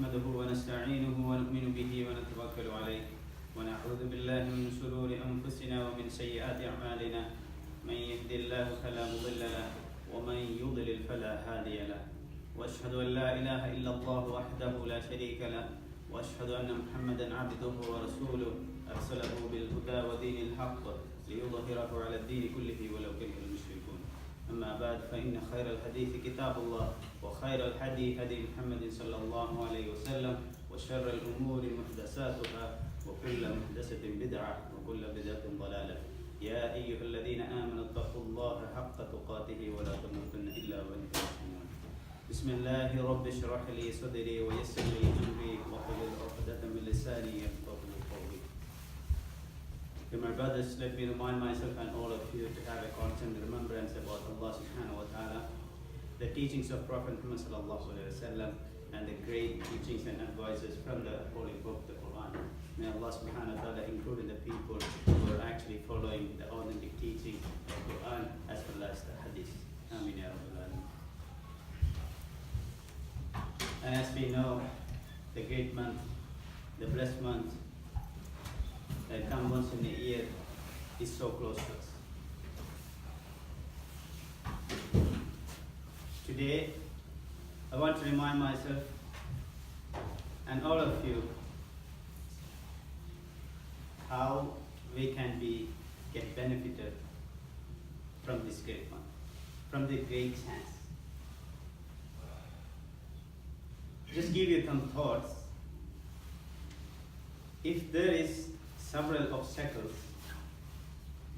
نحمده ونستعينه ونؤمن به ونتوكل عليه ونعوذ بالله من شرور أنفسنا ومن سيئات أعمالنا من يهد الله فلا مضل له ومن يضلل فلا هادي له وأشهد أن لا إله إلا الله وحده لا شريك له وأشهد أن محمدا عبده ورسوله أرسله بالهدى ودين الحق ليظهره على الدين كله ولو كره المشركون. أما بعد فإن خير الحديث كتاب الله وخير الهدي هدي محمد صلى الله عليه وسلم وشر الأمور محدثاتها وكل محدثة بدعة وكل بدعة ضلالة. يا أيها الذين آمنوا اتقوا الله حق تقاته ولا تموتن إلا وأنتم مسلمون. بسم الله رب اشرح لي صدري ويسر لي أمري واحلل عقدة من لساني يفقهوا قولي. My brothers, let me remind myself and all of you to have a constant remembrance about Allah subhanahu wa ta'ala, the teachings of Prophet Muhammad sallallahu alaihi wasallam, and the great teachings and advices from the Holy Book, the Quran. May Allah subhanahu wa ta'ala include the people who are actually following the authentic teaching of the Quran as well as the Hadith. Ameen ya Rabbal Alameen. And as we know, the great month, the blessed month, that comes once in a year is so close to us. Today, I want to remind myself and all of you how we can get benefited from this great month, from the great chance. Just give you some thoughts. If there is several obstacles,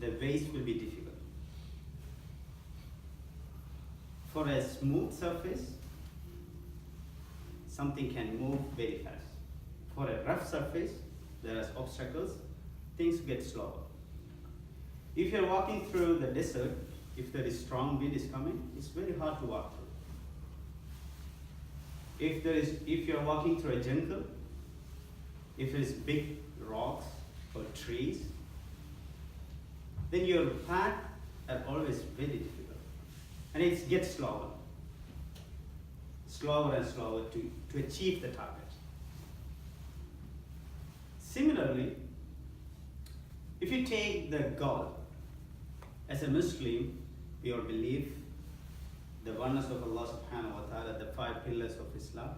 the ways will be difficult. For a smooth surface, something can move very fast. For a rough surface, there are obstacles, things get slower. If you're walking through the desert, if there is strong wind is coming, it's very hard to walk through. If you're walking through a jungle, if there is big rocks or trees, then your path are always very difficult. And it gets slower and slower to achieve the target. Similarly, if you take the goal, as a Muslim, we all believe the oneness of Allah subhanahu wa ta'ala, the 5 pillars of Islam,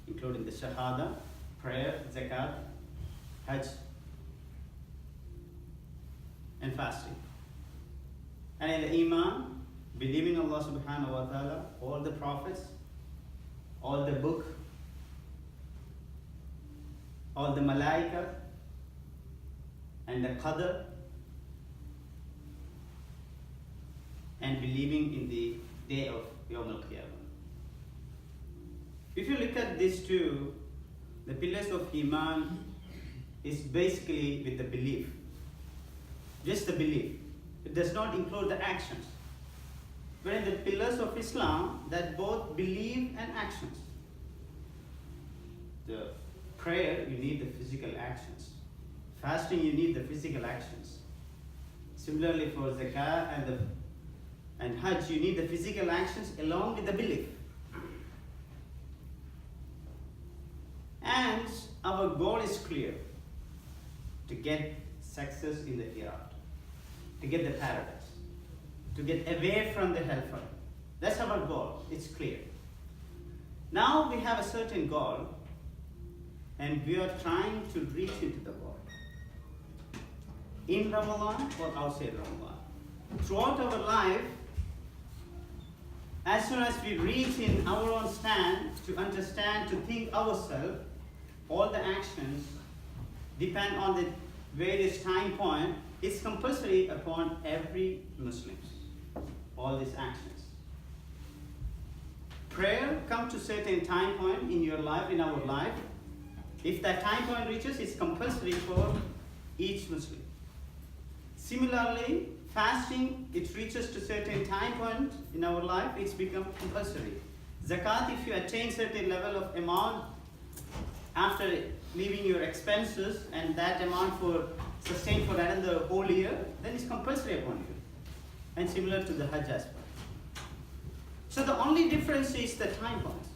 including the Shahada, prayer, zakat, hajj, and fasting. And in the Iman, believing Allah subhanahu wa ta'ala, all the prophets, all the book, all the malaika, and the qadr, and believing in the day of Yawm al-Qiyamah. If you look at these two, the pillars of Iman is basically with the belief. Just the belief. It does not include the actions. But in the pillars of Islam, that both belief and actions. The prayer, you need the physical actions. Fasting, you need the physical actions. Similarly for zakah and hajj, you need the physical actions along with the belief. And our goal is clear: to get success in the hereafter, to get the paradise, to get away from the hellfire. That's our goal. It's clear. Now we have a certain goal, and we are trying to reach into the goal. In Ramadan or outside Ramadan. Throughout our life, as soon as we reach in our own stand to understand, to think ourselves, all the actions depend on the various time point. It's compulsory upon every Muslim, all these actions. Prayer comes to certain time point in your life, in our life. If that time point reaches, it's compulsory for each Muslim. Similarly, fasting, it reaches to certain time point in our life, it's become compulsory. Zakat, if you attain certain level of amount after leaving your expenses and that amount for sustained for another whole year, then it's compulsory upon you. And similar to the Hajj as well. So the only difference is the time point.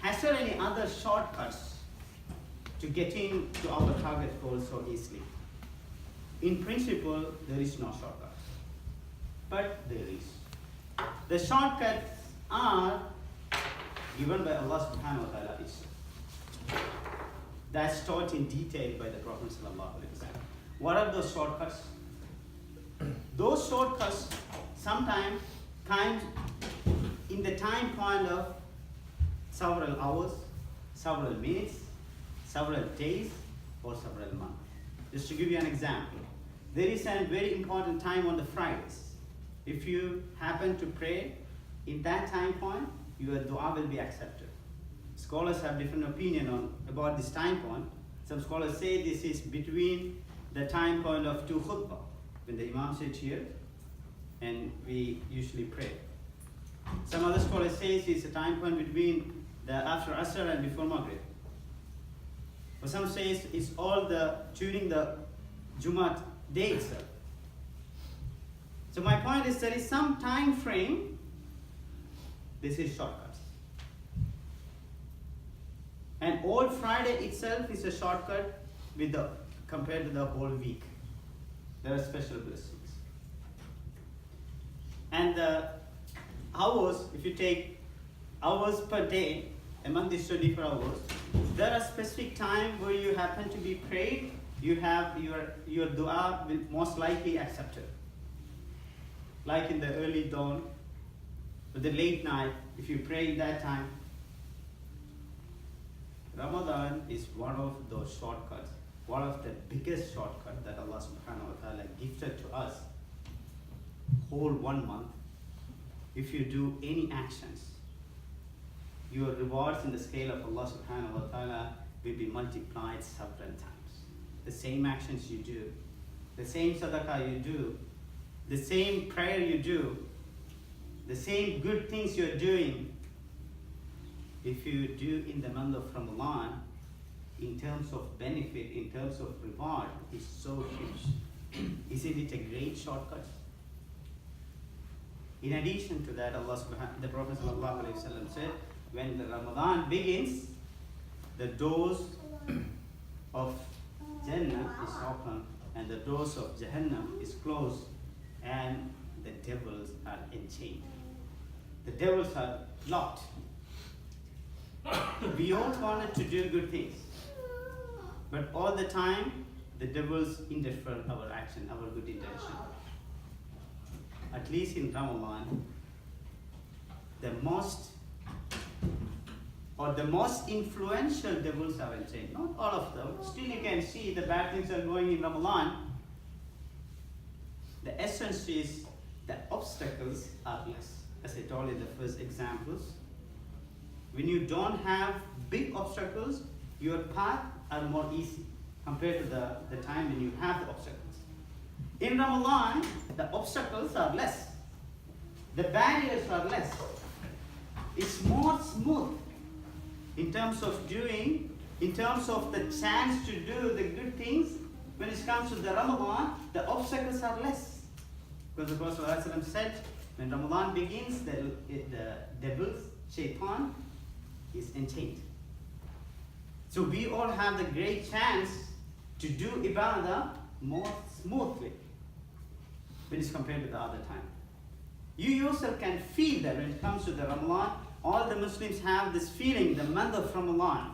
has there any other shortcuts to getting to our target goal so easily? In principle, there is no shortcut, but there is. The shortcuts are given by Allah subhanahu wa ta'ala itself. That's taught in detail by the Prophet sallallahu alaihi wasallam. What are those shortcuts? Those shortcuts sometimes kind in the time point of several hours, several minutes, several days, or several months. Just to give you an example, there is a very important time on the Fridays. If you happen to pray in that time point, your dua will be accepted. Scholars have different opinion about this time point. Some scholars say this is between the time point of two khutbah, when the Imam sits here and we usually pray. Some other scholars say it's a time point between the after Asr and before Maghrib. But some say it's all during the Jumu'ah day itself. So my point is there is some time frame. This is shortcuts. And all Friday itself is a shortcut compared to the whole week. There are special blessings. And the hours, if you take hours per day, among these 24 hours, there are specific time where you happen to be prayed, you have your dua will most likely accepted. Like in the early dawn, or the late night, if you pray in that time. Ramadan is one of those shortcuts, one of the biggest shortcuts that Allah subhanahu wa ta'ala gifted to us. Whole 1 month, if you do any actions, your rewards in the scale of Allah subhanahu wa ta'ala will be multiplied several times. The same actions you do, the same sadaqah you do, the same prayer you do, the same good things you're doing, if you do in the month of Ramadan, in terms of benefit, in terms of reward, is so huge. Isn't it a great shortcut? In addition to that, the Prophet ﷺ said, when the Ramadan begins, the doors of Jannah is open and the doors of Jahannam is closed and the devils are enchained. The devils are locked. We all wanted to do good things, but all the time the devils interfere our action, our good intention. At least in Ramadan, the most influential devils are enchained. Not all of them. Still you can see the bad things are going in Ramadan. The essence is the obstacles are less. As I told in the first examples, when you don't have big obstacles, your path are more easy compared to the time when you have the obstacles. In Ramadan, the obstacles are less. The barriers are less. It's more smooth in terms of doing, in terms of the chance to do the good things. When it comes to the Ramadan, the obstacles are less. Because the Prophet ﷺ said, when Ramadan begins, the devil's shaitan is enchained. So we all have the great chance to do ibadah more smoothly when it's compared to the other time. You yourself can feel that when it comes to the Ramadan, all the Muslims have this feeling, the month of Ramadan.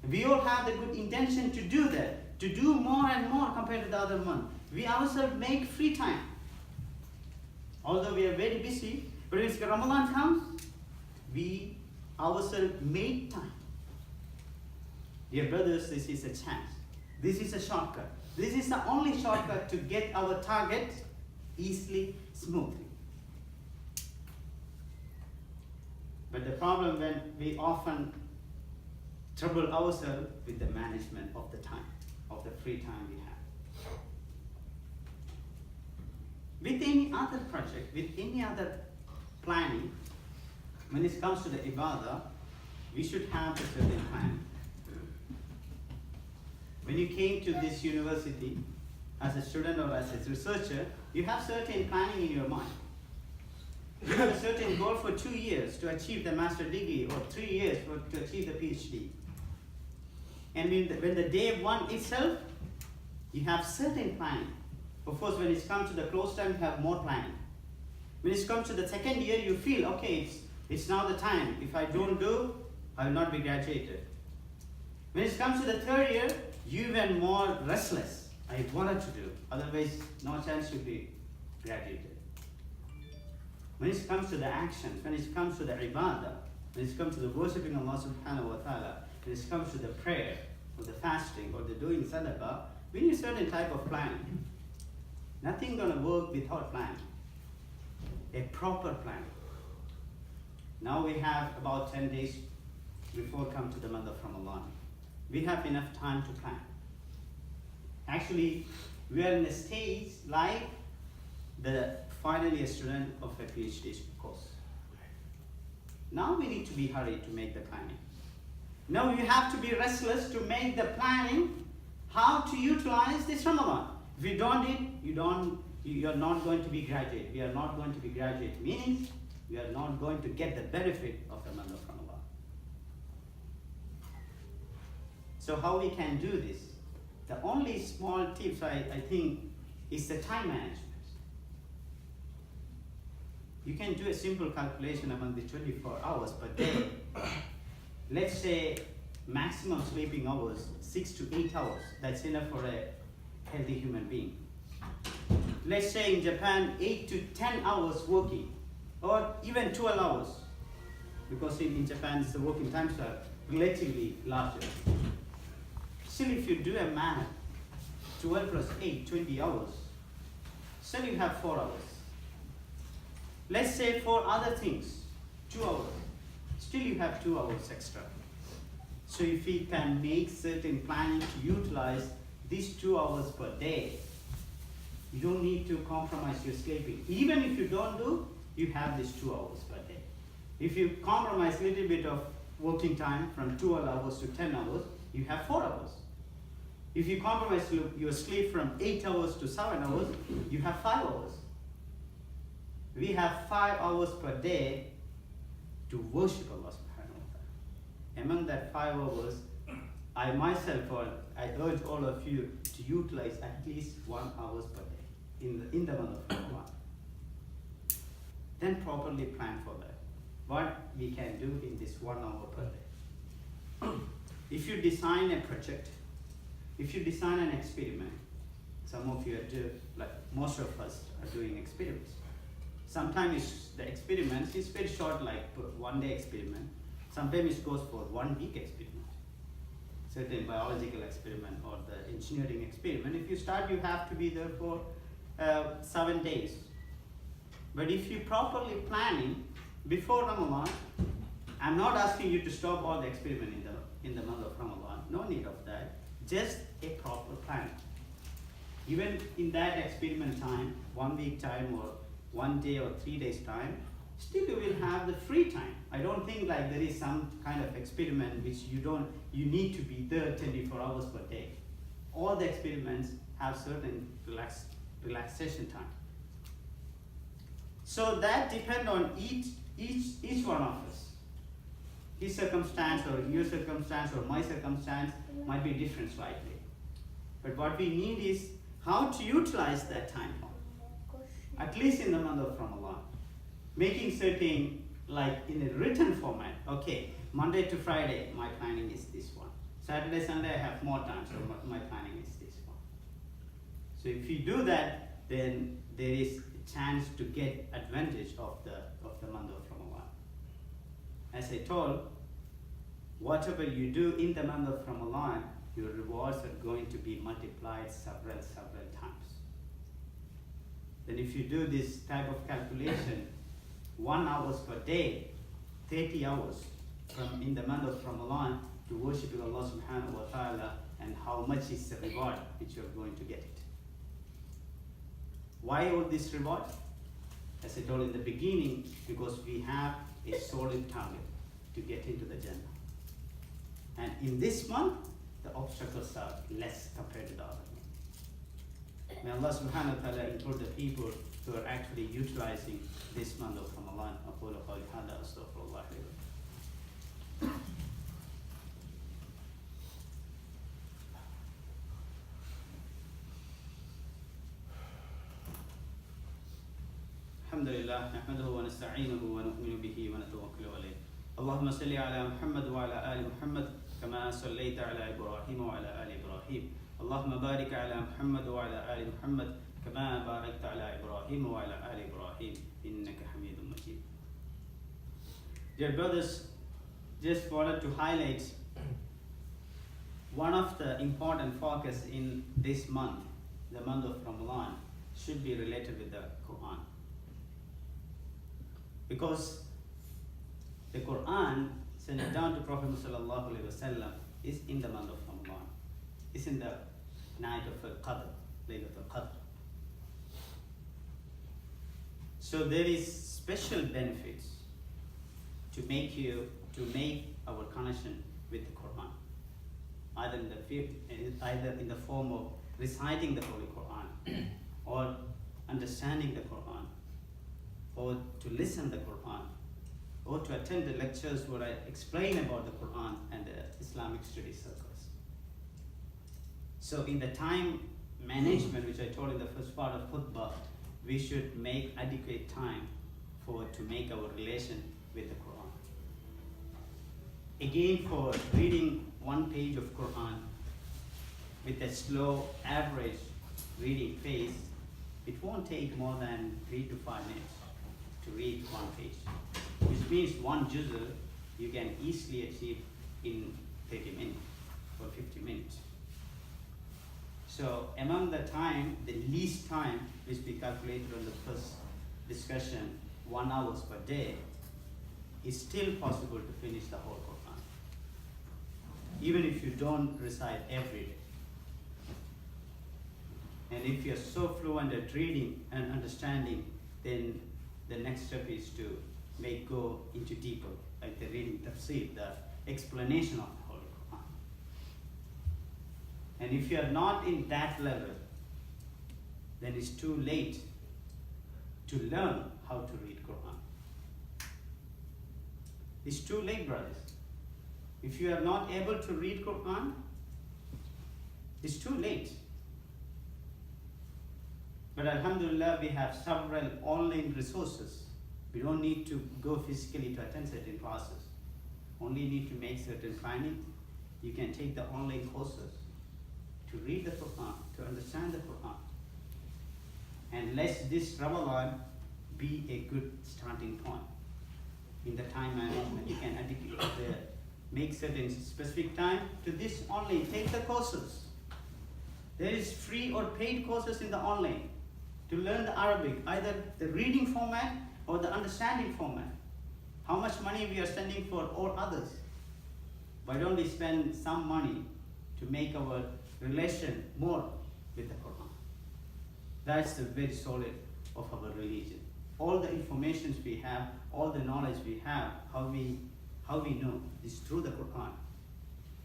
We all have the good intention to do that, to do more and more compared to the other month. We ourselves make free time. Although we are very busy, but when Ramadan comes, we ourselves make time. Dear brothers, this is a chance. This is a shortcut. This is the only shortcut to get our target easily, smoothly. But the problem when we often trouble ourselves with the management of the time, of the free time we have. With any other project, with any other planning, when it comes to the ibadah, we should have a certain plan. When you came to this university as a student or as a researcher, you have certain planning in your mind. You have a certain goal for 2 years to achieve the master degree, or 3 years to achieve the PhD. And when the day one itself, you have certain planning. Of course, when it comes to the close time, you have more planning. When it comes to the second year, you feel, okay, it's now the time. If I don't do, I will not be graduated. When it comes to the third year, you're even more restless. I wanted to do, otherwise no chance to be graduated. When it comes to the actions, when it comes to the ibadah, when it comes to the worshipping Allah subhanahu wa ta'ala, when it comes to the prayer, or the fasting, or the doing sadaqah, we need a certain type of planning. Nothing gonna work without planning. A proper plan. Now we have about 10 days before come to the month of Ramadan. We have enough time to plan. Actually, we are in a stage like the final year student of a PhD course. Now we need to be hurried to make the planning. Now you have to be restless to make the planning how to utilize this Ramadan. If you don't do it, you are not going to be graduate. We are not going to be graduate, meaning we are not going to get the benefit of the month of Ramadan. So how we can do this? The only small tips I think is the time management. You can do a simple calculation among the 24 hours per day. Let's say maximum sleeping hours, 6 to 8 hours. That's enough for a healthy human being. Let's say in Japan, 8 to 10 hours working, or even 12 hours, because in Japan the working times are relatively larger. Still, if you do a math, 12 plus 8, 20 hours, still you have 4 hours. Let's say for other things, 2 hours, still you have 2 hours extra. So if we can make certain planning to utilize these 2 hours per day, you don't need to compromise your sleeping. Even if you don't do, you have these 2 hours per day. If you compromise a little bit of working time from 12 hours to 10 hours, you have 4 hours. If you compromise your sleep from 8 hours to 7 hours, you have 5 hours. We have 5 hours per day to worship Allah subhanahu wa ta'ala. Among that 5 hours, I myself, or I urge all of you to utilize at least 1 hour per day in the month of Ramadan. Then properly plan for that. What we can do in this 1 hour per day. If you design a project, if you design an experiment, some of you are like most of us are doing experiments. Sometimes the experiments is very short, like 1 day experiment. Sometimes it goes for 1 week experiment. Certain biological experiment or the engineering experiment. If you start, you have to be there for 7 days. But if you properly planning before Ramadan, I'm not asking you to stop all the experiment in the month of Ramadan. No need of that. Just a proper plan. Even in that experiment time, 1 week time or 1 day or 3 days time, still you will have the free time. I don't think like there is some kind of experiment which you need to be there 24 hours per day. All the experiments have certain relaxation time. So that depends on each one of us. His circumstance or your circumstance or my circumstance might be different slightly. But what we need is how to utilize that time, at least in the month of Ramadan. Making certain, like in a written format, okay, Monday to Friday, my planning is this one. Saturday, Sunday, I have more time, so my planning is this one. So if you do that, then there is a chance to get advantage of the month of Ramadan. As I told, whatever you do in the month of Ramadan, your rewards are going to be multiplied several times. Then if you do this type of calculation, 1 hour per day, 30 hours from in the month of Ramadan to worshiping Allah subhanahu wa ta'ala, and how much is the reward which you are going to get it. Why all this reward? As I told in the beginning, because we have a solid target to get into the Jannah. And in this month, the obstacles are less compared to the other month. May Allah subhanahu wa ta'ala include the people who are actually utilizing this month of Ramadan. أقول قولي هذا أستغفر الله لي ولكم. الحمد لله نحمده ونستعينه ونؤمن به ونتوكل عليه. اللهم صل على محمد وعلى آل محمد كما صليت على إبراهيم وعلى آل إبراهيم. اللهم بارك على محمد وعلى آل محمد كما باركت على إبراهيم وعلى آل إبراهيم إنك حميد مجيد. Dear brothers, just wanted to highlight one of the important focus in this month, the month of Ramadan, should be related with the Quran. Because the Quran sent down to Prophet Sallallahu Alaihi Wasallam is in the month of Ramadan. It's in the night of Al-Qadr, Laylat Al-Qadr. So there is special benefits to make our connection with the Quran, either in the form of reciting the Holy Quran, or understanding the Quran, or to listen the Quran, or to attend the lectures where I explain about the Quran and the Islamic study circles. So in the time management, which I told in the first part of khutbah, we should make adequate time to make our relation with the Quran. Again, for reading one page of Quran with a slow average reading pace, it won't take more than 3 to 5 minutes to read one page, which means one juzr you can easily achieve in 30 minutes or 50 minutes. So among the time, the least time which we calculated on the first discussion, 1 hour per day, is still possible to finish the whole Quran, even if you don't recite every day. And if you're so fluent at reading and understanding, then the next step is to go into deeper, like the reading tafsir, the explanation of the Holy Quran. And if you are not in that level, then it's too late to learn how to read Quran. It's too late, brothers. If you are not able to read Quran, it's too late. But alhamdulillah, we have several online resources. We don't need to go physically to attend certain classes. Only need to make certain planning. You can take the online courses to read the Quran, to understand the Quran. And let this Ramadan be a good starting point. In the time management, you can make certain specific time to this online. Take the courses. There is free or paid courses in the online to learn the Arabic, either the reading format or the understanding format. How much money we are spending for all others? Why don't we spend some money to make our relation more with the Quran? That's the very solid of our religion. All the information we have, all the knowledge we have, how we know is through the Quran.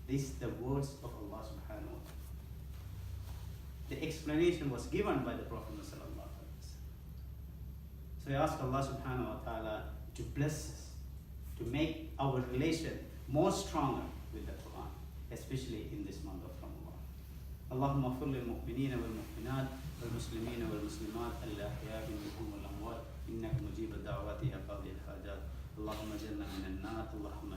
These are the words of Allah subhanahu wa ta'ala. The explanation was given by the Prophet sallallahu alaihi wasallam. So I ask Allah subhanahu wa ta'ala to bless us, to make our relation more stronger with the Quran, especially in this month of Ramadan. اللهم اغفر للمؤمنين والمؤمنات والمسلمين والمسلمات الأحياء منهم والأموات إنك مجيب الدعوات يا قاضي الحاجات اللهم اجرنا من النار اللهم